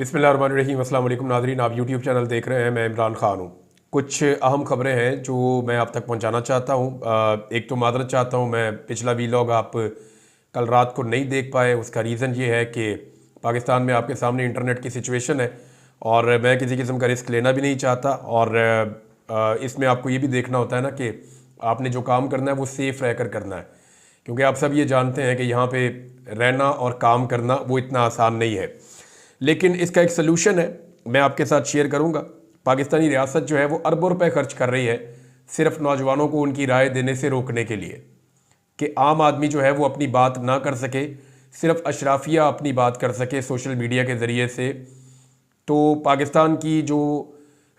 बिस्मिल्लाहिर्रहमानिर्रहीम। अस्सलाम वालेकुम नाज़रीन, आप यूट्यूब चैनल देख रहे हैं। मैं इमरान ख़ान हूँ। कुछ अहम ख़बरें हैं जो मैं आप तक पहुँचाना चाहता हूँ। एक तो माज़रत चाहता हूँ, मैं पिछला वीलॉग आप कल रात को नहीं देख पाए। उसका रीज़न ये है कि पाकिस्तान में आपके सामने इंटरनेट की सिचुएशन है और मैं किसी किस्म का रिस्क लेना भी नहीं चाहता। और इसमें आपको ये भी देखना होता है ना कि आपने जो काम करना है वो सेफ़ रह कर करना है, क्योंकि आप सब ये जानते हैं कि यहाँ पे रहना और काम करना वो इतना आसान नहीं है। लेकिन इसका एक सलूशन है, मैं आपके साथ शेयर करूंगा। पाकिस्तानी रियासत जो है वो अरबों रुपए खर्च कर रही है सिर्फ नौजवानों को उनकी राय देने से रोकने के लिए, कि आम आदमी जो है वो अपनी बात ना कर सके, सिर्फ अशराफिया अपनी बात कर सके सोशल मीडिया के ज़रिए से। तो पाकिस्तान की जो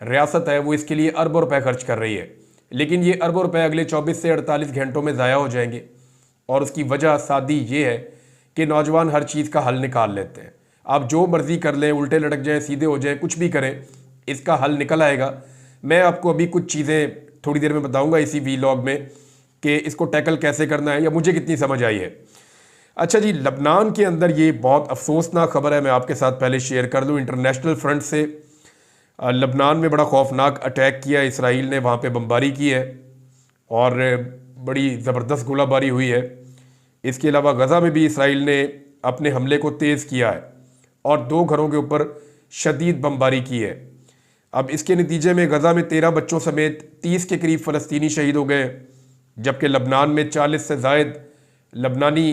रियासत है वो इसके लिए अरबों रुपए खर्च कर रही है, लेकिन ये अरबों रुपए अगले 24 से 48 घंटों में ज़ाया हो जाएंगे। और उसकी वजह सादी ये है कि नौजवान हर चीज़ का हल निकाल लेते हैं। आप जो मर्ज़ी कर लें, उल्टे लटक जाएं, सीधे हो जाएं, कुछ भी करें, इसका हल निकल आएगा। मैं आपको अभी कुछ चीज़ें थोड़ी देर में बताऊंगा इसी वीलॉग में कि इसको टैकल कैसे करना है या मुझे कितनी समझ आई है। अच्छा जी, लबनान के अंदर ये बहुत अफसोसनाक खबर है, मैं आपके साथ पहले शेयर कर दूँ। इंटरनेशनल फ्रंट से लबनान में बड़ा खौफनाक अटैक किया इसराइल ने, वहाँ पे बमबारी की है और बड़ी ज़बरदस्त गोलाबारी हुई है। इसके अलावा गज़ा में भी इसराइल ने अपने हमले को तेज़ किया है और 2 घरों के ऊपर शदीद बमबारी की है। अब इसके नतीजे में गज़ा में 13 बच्चों समेत 30 के करीब फ़लस्तीनी शहीद हो गए, जबकि लबनान में 40 से ज़ायद लबनानी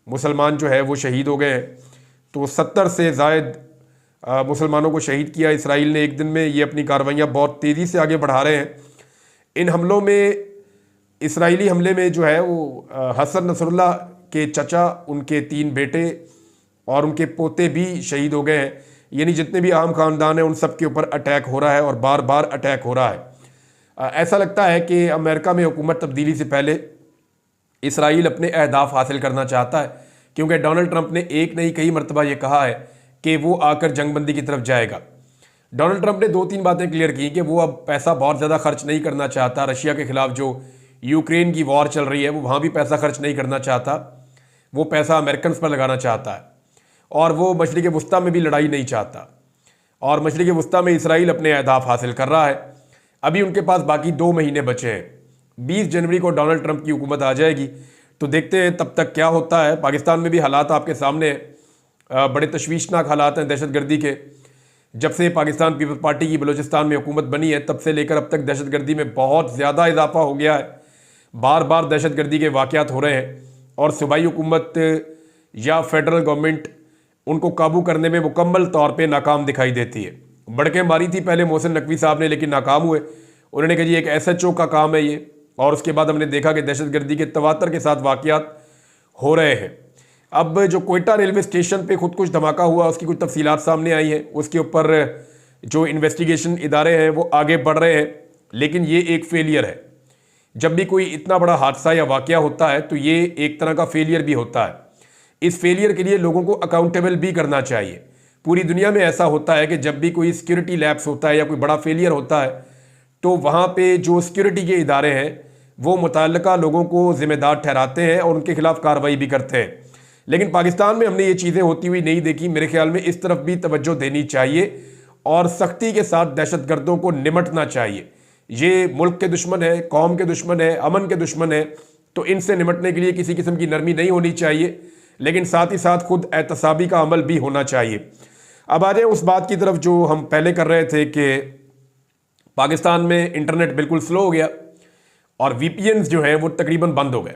मुसलमान जो है वो शहीद हो गए। तो 70 से ज़ायद मुसलमानों को शहीद किया इसराइल ने एक दिन में। ये अपनी कार्रवाइयाँ बहुत तेज़ी से आगे बढ़ा रहे हैं। इन हमलों में, इसराइली हमले में जो है वो हसन नसरुल्लाह के चचा, उनके 3 बेटे और उनके पोते भी शहीद हो गए हैं। यानी जितने भी आम ख़ानदान हैं उन सब के ऊपर अटैक हो रहा है और बार बार अटैक हो रहा है। ऐसा लगता है कि अमेरिका में हुकूमत तब्दीली से पहले इसराइल अपने अहदाफ हासिल करना चाहता है, क्योंकि डोनाल्ड ट्रंप ने एक नहीं कई मरतबा ये कहा है कि वो आकर जंगबंदी की तरफ जाएगा। डोनाल्ड ट्रंप ने 2-3 बातें क्लियर की कि वो अब पैसा बहुत ज़्यादा खर्च नहीं करना चाहता। रशिया के ख़िलाफ़ जो यूक्रेन की वॉर चल रही है वो वहाँ भी पैसा खर्च नहीं करना चाहता, वो पैसा अमेरिकन पर लगाना चाहता है। और वो मशरिक़ वस्ता में भी लड़ाई नहीं चाहता, और मशरिक़ वस्ता में इसराइल अपने अहदाफ हासिल कर रहा है। अभी उनके पास बाकी 2 महीने बचे हैं। 20 जनवरी को डोनाल्ड ट्रंप की हुकूमत आ जाएगी, तो देखते हैं तब तक क्या होता है। पाकिस्तान में भी हालात आपके सामने बड़े तशवीशनाक हालात हैं दहशतगर्दी के। जब से पाकिस्तान पीपल्स पार्टी की बलूचिस्तान में हुकूमत बनी है तब से लेकर अब तक दहशतगर्दी में बहुत ज़्यादा इजाफा हो गया है। बार बार दहशतगर्दी के वाक़यात हो रहे हैं और सूबाई हुकूमत या फेडरल गवर्नमेंट उनको काबू करने में मुकम्मल तौर पे नाकाम दिखाई देती है। बड़कें मारी थी पहले मोहसिन नकवी साहब ने, लेकिन नाकाम हुए। उन्होंने कहा जी एक SHO का काम है ये, और उसके बाद हमने देखा कि दहशतगर्दी के तवातर के साथ वाक़यात हो रहे हैं। अब जो कोयटा रेलवे स्टेशन पे खुद कुछ धमाका हुआ, उसकी कुछ तफसीलात सामने आई हैं। उसके ऊपर जो इन्वेस्टिगेशन इदारे हैं वो आगे बढ़ रहे हैं, लेकिन ये एक फेलियर है। जब भी कोई इतना बड़ा हादसा या वाक़या होता है तो ये एक तरह का फेलियर भी होता है। इस फेलियर के लिए लोगों को अकाउंटेबल भी करना चाहिए। पूरी दुनिया में ऐसा होता है कि जब भी कोई सिक्योरिटी लैप्स होता है या कोई बड़ा फेलियर होता है तो वहाँ पे जो सिक्योरिटी के इदारे हैं वो मुतल्लिका लोगों को ज़िम्मेदार ठहराते हैं और उनके खिलाफ कार्रवाई भी करते हैं। लेकिन पाकिस्तान में हमने ये चीज़ें होती हुई नहीं देखी। मेरे ख्याल में इस तरफ भी तवज्जो देनी चाहिए और सख्ती के साथ दहशतगर्दों को निमटना चाहिए। ये मुल्क के दुश्मन है, कौम के दुश्मन है, अमन के दुश्मन है, तो इनसे निमटने के लिए किसी किस्म की नरमी नहीं होनी चाहिए, लेकिन साथ ही साथ खुद एहतसाबी का अमल भी होना चाहिए। अब आ जाए उस बात की तरफ जो हम पहले कर रहे थे कि पाकिस्तान में इंटरनेट बिल्कुल स्लो हो गया और VPNs जो हैं वो तकरीबन बंद हो गए।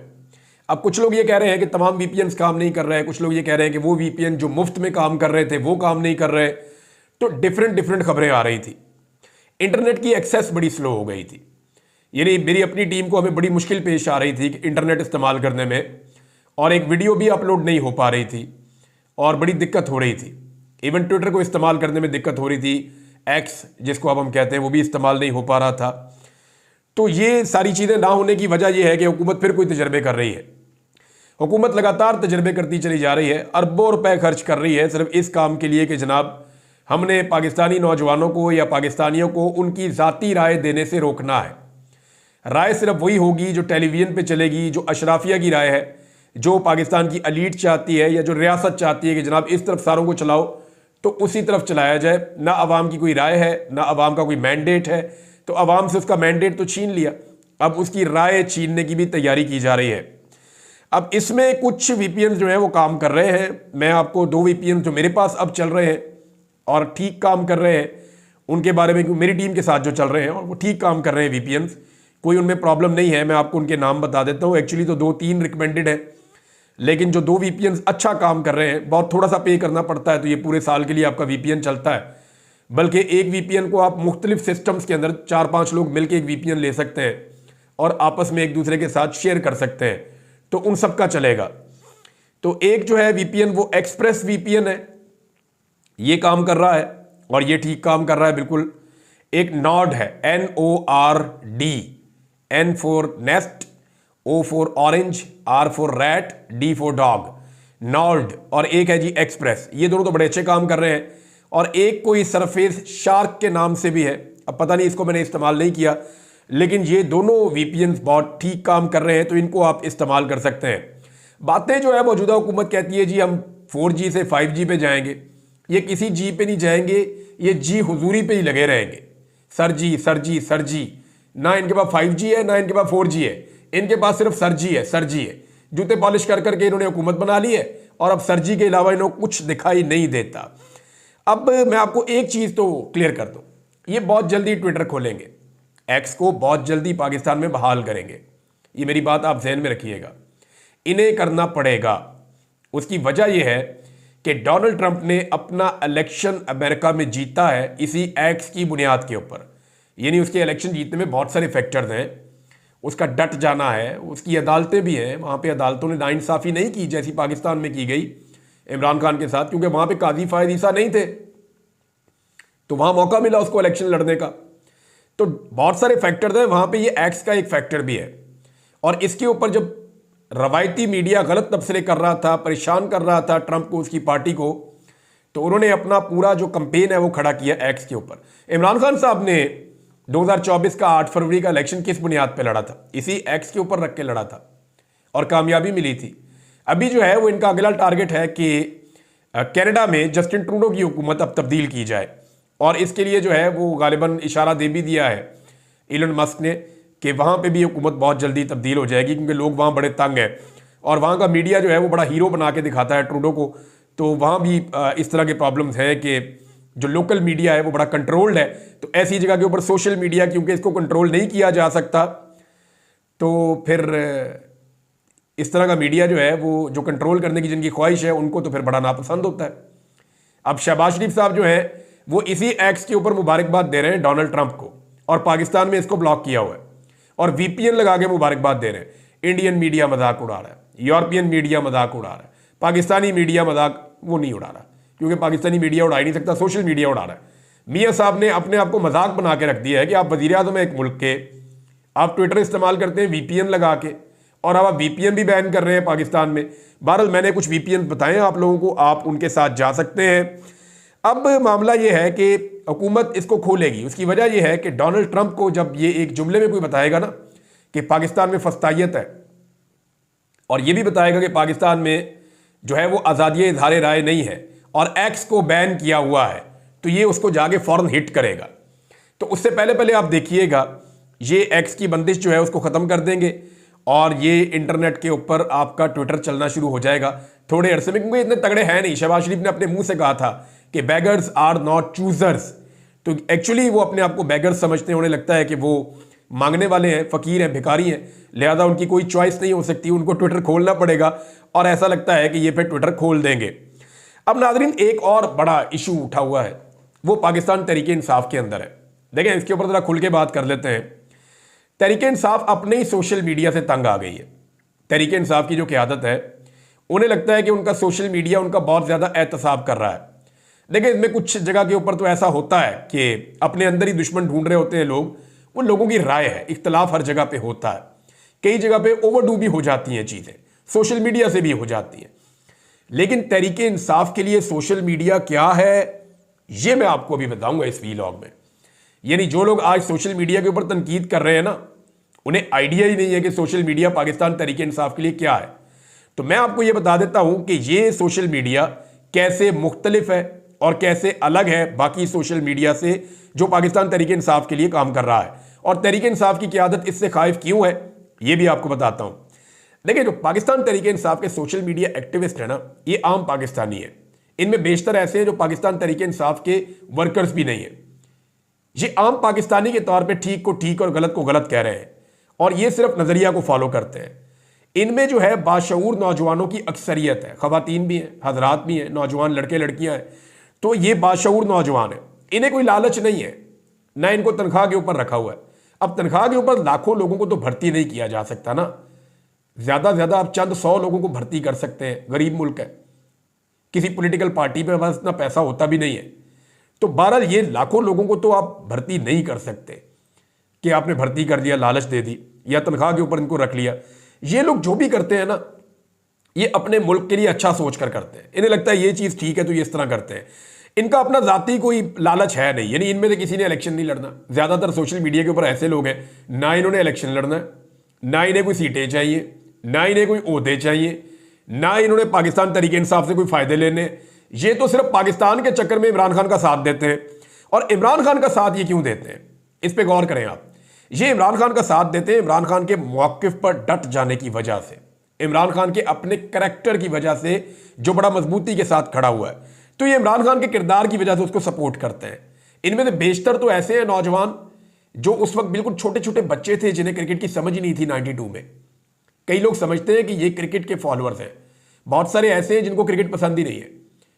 अब कुछ लोग ये कह रहे हैं कि तमाम VPNs काम नहीं कर रहे हैं, कुछ लोग ये कह रहे हैं कि वो VPN जो मुफ्त में काम कर रहे थे वो काम नहीं कर रहे। तो डिफरेंट खबरें आ रही थी। इंटरनेट की एक्सेस बड़ी स्लो हो गई थी, यानी मेरी अपनी टीम को हमें बड़ी मुश्किल पेश आ रही थी कि इंटरनेट इस्तेमाल करने में, और एक वीडियो भी अपलोड नहीं हो पा रही थी और बड़ी दिक्कत हो रही थी। इवन ट्विटर को इस्तेमाल करने में दिक्कत हो रही थी, X जिसको अब हम कहते हैं, वो भी इस्तेमाल नहीं हो पा रहा था। तो ये सारी चीज़ें ना होने की वजह यह है कि हुकूमत फिर कोई तजर्बे कर रही है। हुकूमत लगातार तजर्बे करती चली जा रही है, अरबों रुपए खर्च कर रही है सिर्फ इस काम के लिए कि जनाब हमने पाकिस्तानी नौजवानों को या पाकिस्तानियों को उनकी ज़ाती राय देने से रोकना है। राय सिर्फ वही होगी जो टेलीविज़न पे चलेगी, जो अशराफिया की राय है, जो पाकिस्तान की अलीट चाहती है या जो रियासत चाहती है कि जनाब इस तरफ सारों को चलाओ तो उसी तरफ चलाया जाए। ना अवाम की कोई राय है, ना अवाम का कोई मैंडेट है, तो अवाम से उसका मैंडेट तो छीन लिया, अब उसकी राय छीनने की भी तैयारी की जा रही है। अब इसमें कुछ वीपीएन जो है वो काम कर रहे हैं। मैं आपको 2 वीपीएन जो मेरे पास अब चल रहे हैं और ठीक काम कर रहे हैं उनके बारे में, मेरी टीम के साथ जो चल रहे हैं और वो ठीक काम कर रहे हैं वीपीएन, कोई उनमें प्रॉब्लम नहीं है। मैं आपको उनके नाम बता देता हूँ। एक्चुअली तो 2-3 रिकमेंडेड है, लेकिन जो 2 वीपीएन अच्छा काम कर रहे हैं, बहुत थोड़ा सा पे करना पड़ता है तो ये पूरे साल के लिए आपका वीपीएन चलता है। बल्कि एक वीपीएन को आप मुख्तलिफ सिस्टम्स के अंदर 4-5 लोग मिलकर एक वीपीएन ले सकते हैं और आपस में एक दूसरे के साथ शेयर कर सकते हैं, तो उन सब का चलेगा। तो एक जो है वीपीएन वो एक्सप्रेस वीपीएन है, ये काम कर रहा है और ये ठीक काम कर रहा है बिल्कुल। एक नॉर्ड है, NORD, N for nest, O for orange, R for rat, D for dog, Nord. और एक है जी एक्सप्रेस। ये दोनों तो बड़े अच्छे काम कर रहे हैं। और एक कोई सरफेस शार्क के नाम से भी है, अब पता नहीं, इसको मैंने इस्तेमाल नहीं किया, लेकिन ये दोनों वीपीएन बहुत ठीक काम कर रहे हैं, तो इनको आप इस्तेमाल कर सकते हैं। बातें जो है मौजूदा हुकूमत कहती है जी हम 4G से 5G पे जाएंगे, ये किसी जी पे नहीं जाएंगे, ये जी हुजूरी पे ही लगे रहेंगे। सर जी सर जी सर जी, ना इनके पास 5G है ना इनके पास 4G है, इनके पास सिर्फ सर जी है, सर जी है। जूते पॉलिश कर करके इन्होंने हुकूमत बना ली है और अब सर जी के अलावा इन्हों कुछ दिखाई नहीं देता। अब मैं आपको एक चीज तो क्लियर कर दूं, ये बहुत जल्दी ट्विटर खोलेंगे, एक्स को बहुत जल्दी पाकिस्तान में बहाल करेंगे, ये मेरी बात आप जहन में रखिएगा। इन्हें करना पड़ेगा। उसकी वजह यह है कि डोनाल्ड ट्रंप ने अपना इलेक्शन अमेरिका में जीता है इसी एक्स की बुनियाद के ऊपर। यानी उसके इलेक्शन जीतने में बहुत सारे फैक्टर्स हैं, उसका डट जाना है, उसकी अदालतें भी हैं। वहाँ पे अदालतों ने नाइंसाफ़ी नहीं की जैसी पाकिस्तान में की गई इमरान खान के साथ, क्योंकि वहाँ पे काजी फायद ईसा नहीं थे, तो वहाँ मौका मिला उसको इलेक्शन लड़ने का। तो बहुत सारे फैक्टर्स हैं वहाँ पे, ये एक्स का एक फैक्टर भी है। और इसके ऊपर जब रवायती मीडिया गलत तबसरे कर रहा था, परेशान कर रहा था ट्रंप को, उसकी पार्टी को, तो उन्होंने अपना पूरा जो कंपेन है वो खड़ा किया एक्स के ऊपर। इमरान खान साहब ने 2024 का 8 फरवरी का इलेक्शन किस बुनियाद पे लड़ा था? इसी एक्स के ऊपर रख के लड़ा था और कामयाबी मिली थी। अभी जो है वो इनका अगला टारगेट है कि कनाडा में जस्टिन ट्रूडो की हुकूमत अब तब्दील की जाए, और इसके लिए जो है वो गालिबन इशारा दे भी दिया है इलन मस्क ने कि वहाँ पे भी हुकूमत बहुत जल्दी तब्दील हो जाएगी, क्योंकि लोग वहाँ बड़े तंग हैं और वहाँ का मीडिया जो है वो बड़ा हीरो बना के दिखाता है ट्रूडो को। तो वहाँ भी इस तरह के प्रॉब्लम्स हैं कि जो लोकल मीडिया है वो बड़ा कंट्रोल्ड है। तो ऐसी जगह के ऊपर सोशल मीडिया, क्योंकि इसको कंट्रोल नहीं किया जा सकता, तो फिर इस तरह का मीडिया जो है वो जो कंट्रोल करने की जिनकी ख्वाहिश है उनको तो फिर बड़ा नापसंद होता है। अब शहबाज शरीफ साहब जो है वो इसी एक्स के ऊपर मुबारकबाद दे रहे हैं डोनाल्ड ट्रंप को, और पाकिस्तान में इसको ब्लॉक किया हुआ है और वीपीएन लगा के मुबारकबाद दे रहे हैं। इंडियन मीडिया मजाक उड़ा रहा है, यूरोपियन मीडिया मजाक उड़ा रहा है, पाकिस्तानी मीडिया मजाक वो नहीं उड़ा रहा, क्योंकि पाकिस्तानी मीडिया उड़ा ही नहीं सकता, सोशल मीडिया उड़ा रहा है। मियाँ साहब ने अपने आप को मजाक बना के रख दिया है कि आप वज़ीर आज़म एक मुल्क के, आप ट्विटर इस्तेमाल करते हैं वीपीएन लगा के, और अब आप वीपीएन भी बैन कर रहे हैं पाकिस्तान में। बहरहाल मैंने कुछ वीपीएन बताए आप लोगों को, आप उनके साथ जा सकते हैं। अब मामला यह है कि हुकूमत इसको खोलेगी। उसकी वजह यह है कि डोनाल्ड ट्रंप को जब ये एक जुमले में कोई बताएगा ना कि पाकिस्तान में फस्तायत है, और ये भी बताएगा कि पाकिस्तान में जो है वो आज़ादी इज़हार राय नहीं है और एक्स को बैन किया हुआ है, तो ये उसको जाके फौरन हिट करेगा। तो उससे पहले पहले आप देखिएगा ये एक्स की बंदिश जो है उसको ख़त्म कर देंगे और ये इंटरनेट के ऊपर आपका ट्विटर चलना शुरू हो जाएगा थोड़े अरसे में, क्योंकि इतने तगड़े हैं नहीं। शहबाज शरीफ ने अपने मुंह से कहा था कि बेगर्स आर नॉट चूजर्स, तो एक्चुअली वो अपने आप को बेगर्स समझते हैं। उन्हें लगता है कि वो मांगने वाले हैं, फ़कीर हैं, भिखारी हैं, लिहाजा उनकी कोई चॉइस नहीं हो सकती, उनको ट्विटर खोलना पड़ेगा, और ऐसा लगता है कि ये फिर ट्विटर खोल देंगे। अब नाज़रीन एक और बड़ा इशू उठा हुआ है, वो पाकिस्तान तहरीक इंसाफ के अंदर है। देखें इसके ऊपर ज़रा खुल के बात कर लेते हैं। तहरीक इंसाफ अपने ही सोशल मीडिया से तंग आ गई है। तहरीक इंसाफ की जो क़यादत है, उन्हें लगता है कि उनका सोशल मीडिया उनका बहुत ज़्यादा एहतसाब कर रहा है। देखिए इसमें कुछ जगह के ऊपर तो ऐसा होता है कि अपने अंदर ही दुश्मन ढूंढ रहे होते हैं लोग, वो लोगों की राय है, इख्तलाफ हर जगह पे होता है, कई जगह पे ओवरडू भी हो जाती हैं चीज़ें, सोशल मीडिया से भी हो जाती हैं। लेकिन तहरीक इंसाफ के लिए सोशल मीडिया क्या है ये मैं आपको अभी बताऊंगा इस वीलॉग में। यानी जो लोग आज सोशल मीडिया के ऊपर तनकीद कर रहे हैं ना, उन्हें आइडिया ही नहीं है कि सोशल मीडिया पाकिस्तान तहरीक इंसाफ के लिए क्या है। तो मैं आपको ये बता देता हूं कि ये सोशल मीडिया कैसे मुख्तलिफ है और कैसे अलग है बाकी सोशल मीडिया से जो पाकिस्तान तहरीक इंसाफ के लिए काम कर रहा है, और तहरीक इंसाफ की क़यादत इससे खाइफ क्यों है ये भी आपको बताता हूं। देखिए, जो पाकिस्तान तहरीक इंसाफ के सोशल मीडिया एक्टिविस्ट है ना, ये आम पाकिस्तानी है। इनमें बेशतर ऐसे हैं जो पाकिस्तान तहरीक इंसाफ के वर्कर्स भी नहीं है। ये आम पाकिस्तानी के तौर पे ठीक को ठीक और गलत को गलत कह रहे हैं, और ये सिर्फ नजरिया को फॉलो करते हैं। इनमें जो है बाशऊर नौजवानों की अक्सरियत है, खवातीन भी हैं, हजरात भी हैं, नौजवान लड़के लड़कियां हैं। तो ये बाशऊर नौजवान है, इन्हें कोई लालच नहीं है, ना इनको तनख्वाह के ऊपर रखा हुआ है। अब तनख्वाह के ऊपर लाखों लोगों को तो भर्ती नहीं किया जा सकता ना, ज्यादा से ज्यादा आप चंद 100 लोगों को भर्ती कर सकते हैं। गरीब मुल्क है, किसी पॉलिटिकल पार्टी पे बस इतना पैसा होता भी नहीं है। तो बहरहाल ये लाखों लोगों को तो आप भर्ती नहीं कर सकते कि आपने भर्ती कर दिया, लालच दे दी, या तनख्वाह के ऊपर इनको रख लिया। ये लोग जो भी करते हैं ना, ये अपने मुल्क के लिए अच्छा सोच कर करते हैं। इन्हें लगता है ये चीज़ ठीक है तो ये इस तरह करते हैं। इनका अपना जाती कोई लालच है नहीं, यानी इनमें से किसी ने इलेक्शन नहीं लड़ना। ज़्यादातर सोशल मीडिया के ऊपर ऐसे लोग हैं, ना इन्होंने इलेक्शन लड़ना है, ना इन्हें कोई सीटें चाहिए, ना इन्हें कोई ओहदे चाहिए, ना इन्होंने पाकिस्तान तहरीक इंसाफ से कोई फ़ायदे लेने। ये तो सिर्फ पाकिस्तान के चक्कर में इमरान खान का साथ देते हैं। और इमरान खान का साथ ये क्यों देते हैं, इस पर गौर करें आप। ये इमरान खान का साथ देते हैं इमरान खान के मौक़िफ़ पर डट जाने की वजह से, इमरान खान के अपने करैक्टर की वजह से, जो बड़ा मजबूती के साथ खड़ा हुआ है। तो ये इमरान खान के किरदार की वजह से उसको सपोर्ट करते हैं। इनमें से बेशतर तो ऐसे हैं नौजवान जो उस वक्त बिल्कुल छोटे छोटे बच्चे थे, जिन्हें क्रिकेट की समझ ही नहीं थी 92 में। कई लोग समझते हैं कि ये क्रिकेट के फॉलोअर्स हैं। बहुत सारे ऐसे हैं जिनको क्रिकेट पसंद ही नहीं है,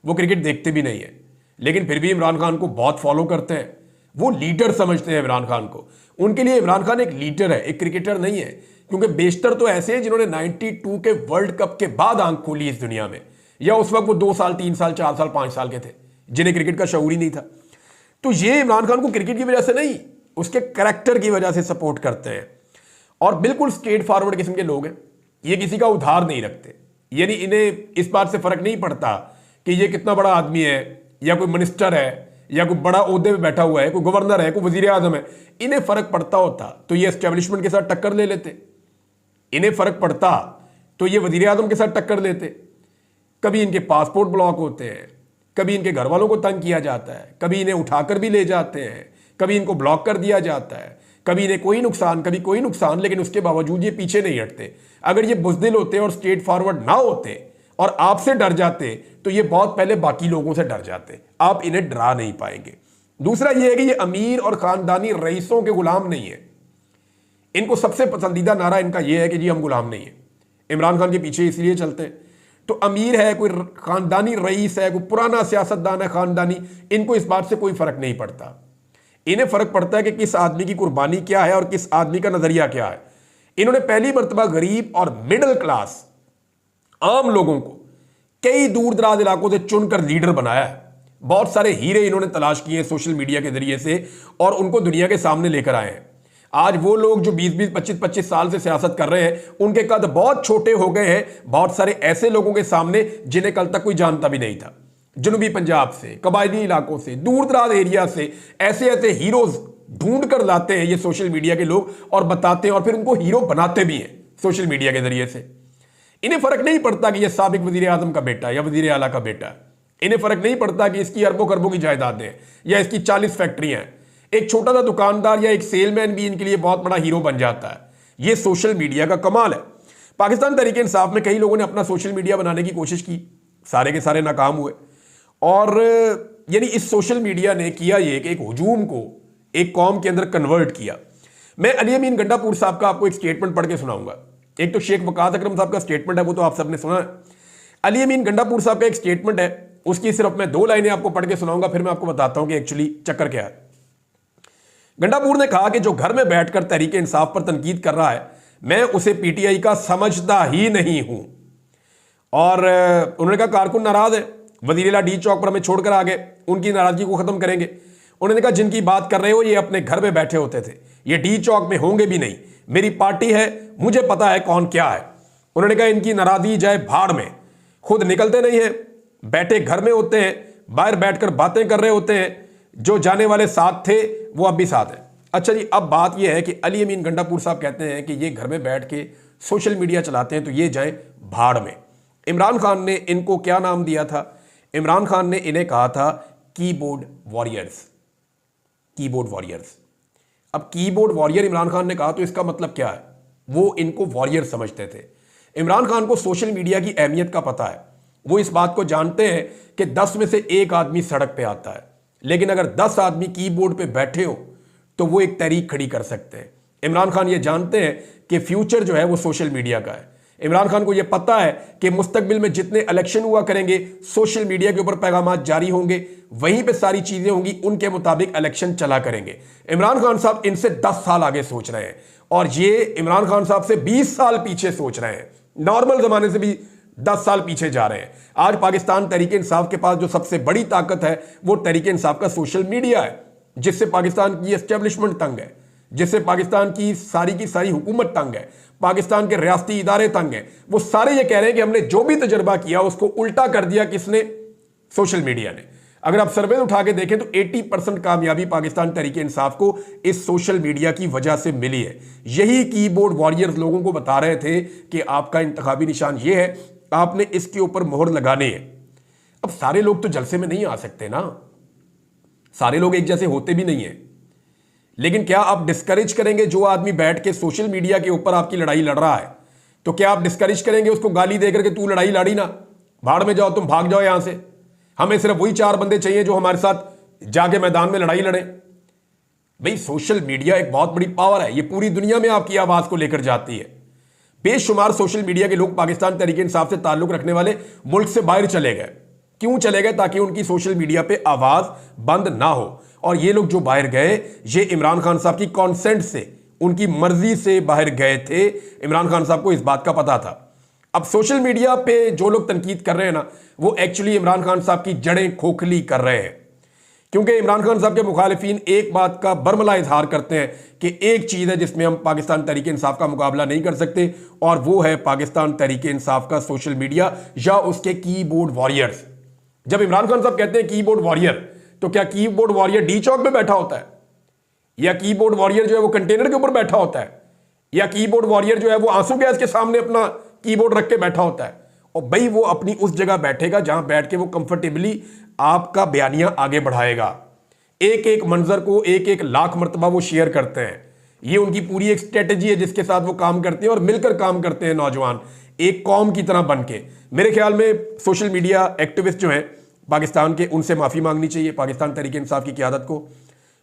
वो क्रिकेट देखते भी नहीं है, लेकिन फिर भी इमरान खान को बहुत फॉलो करते हैं। वो लीडर समझते हैं इमरान खान को। उनके लिए इमरान खान एक लीडर है, एक क्रिकेटर नहीं है। क्योंकि बेशतर तो ऐसे हैं जिन्होंने 92 के वर्ल्ड कप के बाद आंख खोली इस दुनिया में, या उस वक्त वो 2 साल 3 साल 4 साल 5 साल के थे, जिन्हें क्रिकेट का शऊर ही नहीं था। तो ये इमरान खान को क्रिकेट की वजह से नहीं, उसके करैक्टर की वजह से सपोर्ट करते हैं। और बिल्कुल स्ट्रेट फॉरवर्ड किस्म के लोग हैं, ये किसी का उधार नहीं रखते। यानी इन्हें इस बात से फर्क नहीं पड़ता कि ये कितना बड़ा आदमी है, या कोई मिनिस्टर है, या कोई बड़ा ओहदे पे बैठा हुआ है, कोई गवर्नर है, कोई वजीर आजम है। इन्हें फर्क पड़ता होता तो ये एस्टेब्लिशमेंट के साथ टक्कर ले लेते। इन्हें फर्क पड़ता तो ये वजीर आजम के साथ टक्कर लेते। कभी इनके पासपोर्ट ब्लॉक होते हैं, कभी इनके घर वालों को तंग किया जाता है, कभी इन्हें उठाकर भी ले जाते हैं, कभी इनको ब्लॉक कर दिया जाता है, कभी इन्हें कोई नुकसान, कभी कोई नुकसान, लेकिन उसके बावजूद ये पीछे नहीं हटते। अगर ये बुज़दिल होते और स्ट्रेट फॉरवर्ड ना होते और आपसे डर जाते तो ये बहुत पहले बाकी लोगों से डर जाते। आप इन्हें डरा नहीं पाएंगे। दूसरा ये है कि ये अमीर और खानदानी रईसों के गुलाम नहीं है। इनको सबसे पसंदीदा नारा इनका यह है कि जी हम गुलाम नहीं है, इमरान खान के पीछे इसलिए चलते हैं। तो अमीर है, कोई खानदानी रईस है, कोई पुराना सियासतदान है खानदानी, इनको इस बात से कोई फर्क नहीं पड़ता। इन्हें फर्क पड़ता है कि किस आदमी की कुर्बानी क्या है और किस आदमी का नजरिया क्या है। इन्होंने पहली मर्तबा गरीब और मिडिल क्लास आम लोगों को कई दूर दराज इलाकों से चुनकर लीडर बनाया है। बहुत सारे हीरे इन्होंने तलाश किए सोशल मीडिया के जरिए से, और उनको दुनिया के सामने लेकर आए हैं। आज वो लोग जो 20-20, 25-25 साल से सियासत कर रहे हैं, उनके कद बहुत छोटे हो गए हैं बहुत सारे ऐसे लोगों के सामने जिन्हें कल तक कोई जानता भी नहीं था। जनूबी पंजाब से, कबायली इलाकों से, दूर दराज एरिया से ऐसे ऐसे हीरोज ढूंढ कर लाते हैं ये सोशल मीडिया के लोग, और बताते हैं, और फिर उनको हीरो बनाते भी हैं सोशल मीडिया के जरिए से। इन्हें फर्क नहीं पड़ता कि यह साबिक वजीर आजम का बेटा या वजीर आला का बेटा है। इन्हें फर्क नहीं पड़ता कि इसकी अरबों खरबों की जायदादें हैं या इसकी 40 फैक्ट्रियां हैं। एक छोटा सा दुकानदार या एक सेलमैन भी इनके लिए बहुत बड़ा हीरो बन जाता है। यह सोशल मीडिया का कमाल है। पाकिस्तान तहरीक इंसाफ में कई लोगों ने अपना सोशल मीडिया बनाने की कोशिश की, सारे के सारे नाकाम हुए। और यानी इस सोशल मीडिया ने किया ये कि एक हुजूम को एक कौम के अंदर कन्वर्ट किया। मैं अली अमीन गंडापुर साहब का आपको एक स्टेटमेंट पढ़ के सुनाऊंगा। एक तो शेख वकास अकरम साहब का स्टेटमेंट है, वो तो आप सबने सुना है। अली अमीन गंडापुर साहब का एक स्टेटमेंट है, उसकी सिर्फ मैं 2 लाइनें आपको पढ़ के सुनाऊंगा, फिर मैं आपको बताता हूं कि एक्चुअली चक्कर क्या है। गंडापुर ने कहा कि जो घर में बैठकर तहरीक इंसाफ पर तनकीद कर रहा है, मैं उसे पीटीआई का समझता ही नहीं हूं। और उन्होंने कहा कारकुन नाराज है, वजीरेला डी चौक पर हमें छोड़कर आ गए, उनकी नाराजगी को खत्म करेंगे। उन्होंने कहा जिनकी बात कर रहे हो ये अपने घर में बैठे होते थे, ये डी चौक में होंगे भी नहीं। मेरी पार्टी है, मुझे पता है कौन क्या है। उन्होंने कहा इनकी नाराजगी जाए भाड़ में, खुद निकलते नहीं है, बैठे घर में होते हैं, बाहर बैठकर बातें कर रहे होते हैं। जो जाने वाले साथ थे वो अब भी साथ हैं। अच्छा जी, अब बात यह है कि अली अमीन गंडापुर साहब कहते हैं कि ये घर में बैठ के सोशल मीडिया चलाते हैं, तो ये जाए भाड़ में। इमरान खान ने इनको क्या नाम दिया था? इमरान खान ने इन्हें कहा था कीबोर्ड वॉरियर्स, कीबोर्ड वॉरियर्स। अब कीबोर्ड वॉरियर इमरान खान ने कहा तो इसका मतलब क्या है? वो इनको वॉरियर समझते थे। इमरान खान को सोशल मीडिया की अहमियत का पता है। वो इस बात को जानते हैं कि 10 में से एक आदमी सड़क पे आता है, लेकिन अगर 10 आदमी कीबोर्ड पे बैठे हो तो वो एक तहरीक खड़ी कर सकते हैं। इमरान खान ये जानते हैं कि फ्यूचर जो है वो सोशल मीडिया का है। इमरान खान को यह पता है कि मुस्तकबिल में जितने इलेक्शन हुआ करेंगे सोशल मीडिया के ऊपर पैगामात जारी होंगे, वहीं पे सारी चीजें होंगी, उनके मुताबिक इलेक्शन चला करेंगे। इमरान खान साहब इनसे 10 साल आगे सोच रहे हैं और ये इमरान खान साहब से 20 साल पीछे सोच रहे हैं, नॉर्मल जमाने से भी 10 साल पीछे जा रहे हैं। आज पाकिस्तान तहरीक इंसाफ के पास जो सबसे बड़ी ताकत है वो तहरीक इंसाफ का सोशल मीडिया है, जिससे पाकिस्तान की एस्टेब्लिशमेंट तंग है, जिससे पाकिस्तान की सारी हुकूमत तंग है, पाकिस्तान के रियासती इदारे तंग हैं। वो सारे ये कह रहे हैं कि हमने जो भी तजर्बा किया उसको उल्टा कर दिया किसने? सोशल मीडिया ने। अगर आप सर्वे उठा के देखें तो 80% कामयाबी पाकिस्तान तहरीक इंसाफ को इस सोशल मीडिया की वजह से मिली है। यही कीबोर्ड वॉरियर्स लोगों को बता रहे थे कि आपका इंतखाबी निशान ये है, आपने इसके ऊपर मोहर लगाने है। अब सारे लोग तो जलसे में नहीं आ सकते ना, सारे लोग एक जैसे होते भी नहीं है। लेकिन क्या आप डिस्करेज करेंगे जो आदमी बैठ के सोशल मीडिया के ऊपर आपकी लड़ाई लड़ रहा है? तो क्या आप डिस्करेज करेंगे उसको गाली देकर के तू लड़ाई लड़ी ना, भाड़ में जाओ, तुम भाग जाओ यहां से, हमें सिर्फ वही 4 बंदे चाहिए जो हमारे साथ जाके मैदान में लड़ाई लड़े? भाई सोशल मीडिया एक बहुत बड़ी पावर है, ये पूरी दुनिया में आपकी आवाज को लेकर जाती है। बेशुमार सोशल मीडिया के लोग पाकिस्तान तहरीक इंसाफ से ताल्लुक रखने वाले मुल्क से बाहर चले गए। क्यों चले गए? ताकि उनकी सोशल मीडिया पे आवाज बंद ना हो। और ये लोग जो बाहर गए ये इमरान खान साहब की कॉन्सेंट से, उनकी मर्जी से बाहर गए थे। इमरान खान साहब को इस बात का पता था। अब सोशल मीडिया पे जो लोग तनकीद कर रहे हैं ना, वो एक्चुअली इमरान खान साहब की जड़ें खोखली कर रहे हैं, क्योंकि इमरान खान साहब के मुखालिफिन एक बात का बरमला इजहार करते हैं कि एक चीज है जिसमें हम पाकिस्तान तहरीक इंसाफ का मुकाबला नहीं कर सकते, और वो है पाकिस्तान तहरीक इंसाफ का सोशल मीडिया या उसके कीबोर्ड वॉरियर्स। जब इमरान खान साहब कहते हैं कीबोर्ड वॉरियर, तो क्या कीबोर्ड वॉरियर डी चौक पे बैठा होता है, या कीबोर्ड वॉरियर जो है वो कंटेनर के ऊपर बैठा होता है, या कीबोर्ड वॉरियर जो है वो आंसू गैस के सामने अपना कीबोर्ड रख के बैठा होता है? और भाई वो अपनी उस जगह बैठेगा जहां बैठ के वो कंफर्टेबली आपका बयानिया आगे बढ़ाएगा। एक एक मंजर को एक एक लाख मरतबा वो शेयर करते हैं। ये उनकी पूरी एक स्ट्रेटेजी है जिसके साथ वो काम करते हैं और मिलकर काम करते हैं नौजवान, एक कौम की तरह बन के। मेरे ख्याल में सोशल मीडिया एक्टिविस्ट जो हैं पाकिस्तान के, उनसे माफ़ी मांगनी चाहिए पाकिस्तान तहरीक इंसाफ की क़यादत को,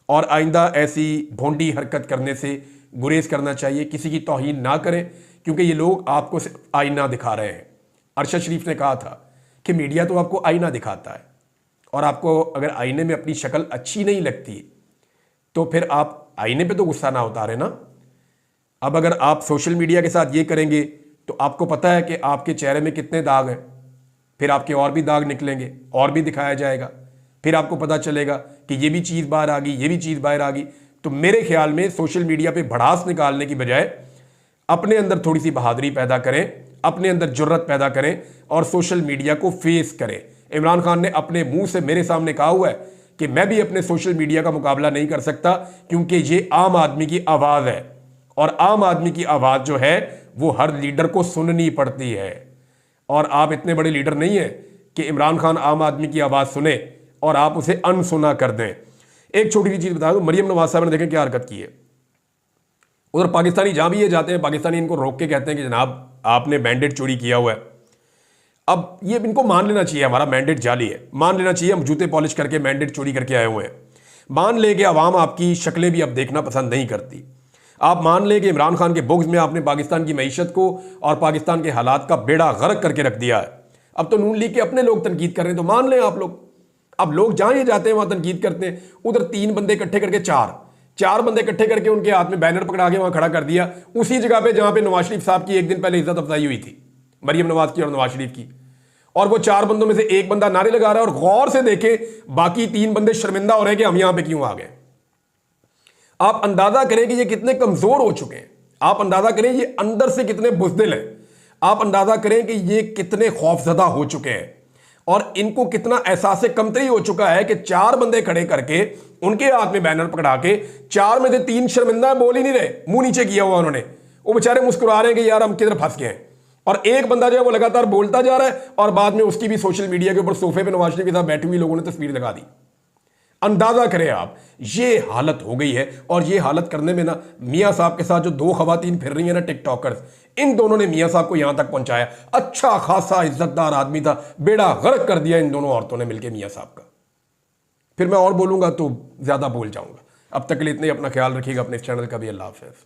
और आइंदा ऐसी भोंडी हरकत करने से गुरेज करना चाहिए। किसी की तौहीन ना करें, क्योंकि ये लोग आपको सिर्फ आईना दिखा रहे हैं। अरशद शरीफ ने कहा था कि मीडिया तो आपको आईना दिखाता है, और आपको अगर आईने में अपनी शक्ल अच्छी नहीं लगती तो फिर आप आईने पे तो गुस्सा ना उतारे ना। अब अगर आप सोशल मीडिया के साथ ये करेंगे तो आपको पता है कि आपके चेहरे में कितने दाग हैं, फिर आपके और भी दाग निकलेंगे, और भी दिखाया जाएगा, फिर आपको पता चलेगा कि ये भी चीज़ बाहर आ गई, ये भी चीज़ बाहर आ गई। तो मेरे ख्याल में सोशल मीडिया पे भड़ास निकालने की बजाय अपने अंदर थोड़ी सी बहादुरी पैदा करें, अपने अंदर जुर्रत पैदा करें और सोशल मीडिया को फेस करें। इमरान खान ने अपने मुंह से मेरे सामने कहा हुआ है कि मैं भी अपने सोशल मीडिया का मुकाबला नहीं कर सकता, क्योंकि ये आम आदमी की आवाज़ है, और आम आदमी की आवाज़ जो है वो हर लीडर को सुननी पड़ती है। और आप इतने बड़े लीडर नहीं है कि इमरान खान आम आदमी की आवाज़ सुने और आप उसे अनसुना कर दें। एक छोटी सी चीज़ बता दूं, मरियम नवाज साहब ने देखें क्या हरकत की है। उधर पाकिस्तानी जहां भी ये जाते हैं, पाकिस्तानी इनको रोक के कहते हैं कि जनाब आपने मैंडेट चोरी किया हुआ है। अब ये इनको मान लेना चाहिए हमारा मैंडेट जाली है, मान लेना चाहिए हम जूते पॉलिश करके मैंडेट चोरी करके आए हुए हैं। मान ले कि अवाम आपकी शक्लें भी अब देखना पसंद नहीं करती। आप मान ले कि इमरान खान के बुग़्ज़ में आपने पाकिस्तान की मईशत को और पाकिस्तान के हालात का बेड़ा गर्क करके रख दिया है। अब तो नून लीग के अपने लोग तनकीद कर रहे हैं, तो मान लें आप लोग। अब लोग जहां ये जाते हैं वहां तनकीद करते हैं। उधर 3 बंदे इकट्ठे करके चार बंदे इकट्ठे करके उनके हाथ में बैनर पकड़ा के वहां खड़ा कर दिया, उसी जगह पे जहां पे नवाज शरीफ साहब की एक दिन पहले इज्जत अफजाई हुई थी, मरियम नवाज की और नवाज शरीफ की। और वो 4 बंदों में से एक बंदा नारे लगा रहा है, और गौर से देखे बाकी 3 बंदे शर्मिंदा हो रहे हैं कि हम यहां पे क्यों आ गए। आप अंदाजा करें कि ये कितने कमजोर हो चुके हैं, आप अंदाजा करें ये अंदर से कितने बुज़दिल हैं, आप अंदाजा करें कि ये कितने खौफजदा हो चुके हैं, और इनको कितना एहसास कमतरी हो चुका है कि 4 बंदे खड़े करके उनके हाथ में बैनर पकड़ा के 4 में से 3 शर्मिंदा बोल ही नहीं रहे, मुंह नीचे किया हुआ उन्होंने, वो बेचारे मुस्कुरा रहे हैं कि यार हम किधर फंस गए हैं। और एक बंदा जो है वो लगातार बोलता जा रहा है और बाद में उसकी भी सोशल मीडिया के ऊपर सोफे पे नवाज शरीफ के साथ बैठी हुई लोगों ने तस्वीर लगा दी। अंदाजा करें आप, ये हालत हो गई है। और ये हालत करने में ना मियां साहब के साथ जो दो खवातीन फिर रही है ना टिकटॉकर्स, इन दोनों ने मियां साहब को यहां तक पहुंचाया। अच्छा खासा इज्जतदार आदमी था, बेड़ा गर्क कर दिया इन दोनों औरतों ने मिलकर मियां साहब का। फिर मैं और बोलूंगा तो ज्यादा बोल जाऊंगा। अब तक के लिए इतने, अपना ख्याल रखिएगा, अपने इस चैनल का भी। अल्लाह हाफ़िज़।